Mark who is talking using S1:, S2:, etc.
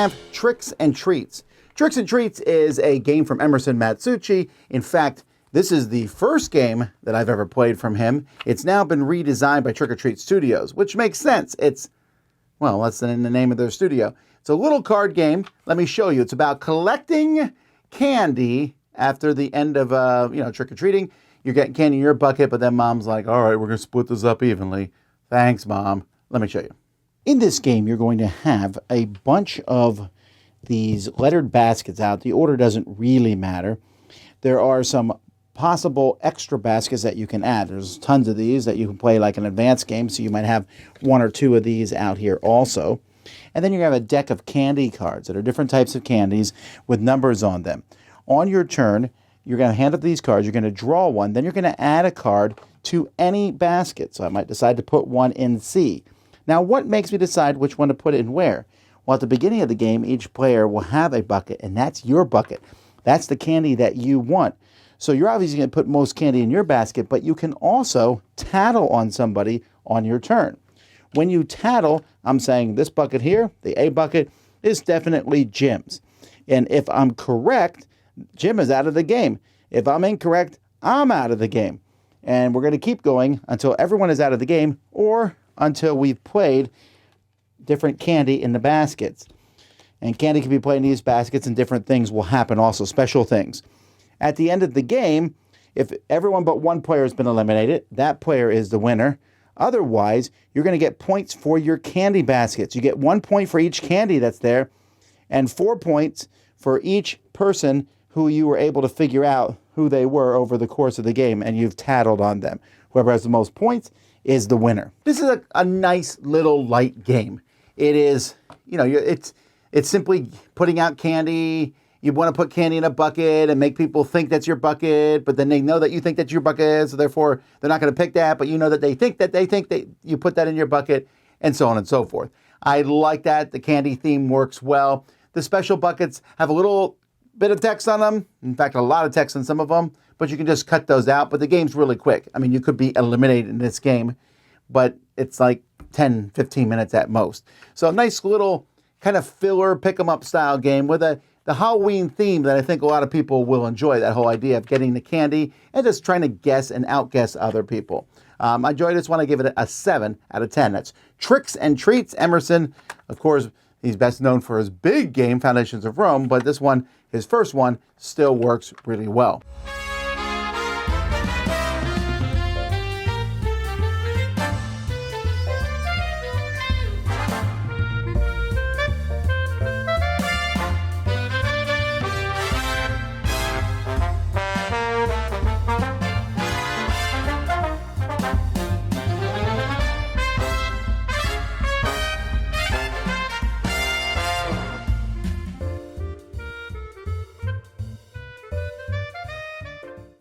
S1: have Tricks and Treats. Tricks and Treats is a game from Emerson Matsuuchi. In fact, this is the first game that I've ever played from him. It's now been redesigned by Trick or Treat Studios, which makes sense. Well, that's in the name of their studio. It's a little card game. Let me show you. It's about collecting candy after the end of, trick-or-treating. You're getting candy in your bucket, but then Mom's like, all right, we're going to split this up evenly. Thanks, Mom. Let me show you. In this game, you're going to have a bunch of these lettered baskets out. The order doesn't really matter. There are some possible extra baskets that you can add. There's tons of these that you can play like an advanced game, so you might have one or two of these out here also. And then you have a deck of candy cards that are different types of candies with numbers on them. On your turn, you're going to hand up these cards, you're going to draw one, then you're going to add a card to any basket. So I might decide to put one in C. Now, what makes me decide which one to put in where? Well, at the beginning of the game, each player will have a bucket, and that's your bucket. That's the candy that you want. So you're obviously going to put most candy in your basket, but you can also tattle on somebody on your turn. When you tattle, I'm saying this bucket here, the A bucket, is definitely Jim's. And if I'm correct, Jim is out of the game. If I'm incorrect, I'm out of the game. And we're going to keep going until everyone is out of the game or until we've played different candy in the baskets. And candy can be played in these baskets and different things will happen also, special things. At the end of the game, if everyone but one player has been eliminated, that player is the winner. Otherwise, you're going to get points for your candy baskets. You get 1 point for each candy that's there and 4 points for each person who you were able to figure out who they were over the course of the game, and you've tattled on them. Whoever has the most points is the winner. This is a nice little light game. It is, it's simply putting out candy. You want to put candy in a bucket and make people think that's your bucket, but then they know that you think that's your bucket, so therefore they're not going to pick that, but you know that they think that you put that in your bucket, and so on and so forth. I like that. The candy theme works well. The special buckets have a little bit of text on them. In fact, a lot of text on some of them, but you can just cut those out. But the game's really quick. I mean, you could be eliminated in this game, but it's like 10, 15 minutes at most. So a nice little kind of filler pick-em-up style game with the Halloween theme that I think a lot of people will enjoy, that whole idea of getting the candy and just trying to guess and outguess other people. I enjoyed this one. I give it a 7 out of 10. That's Tricks and Treats, Emerson. Of course, he's best known for his big game, Foundations of Rome, but this one, his first one, still works really well.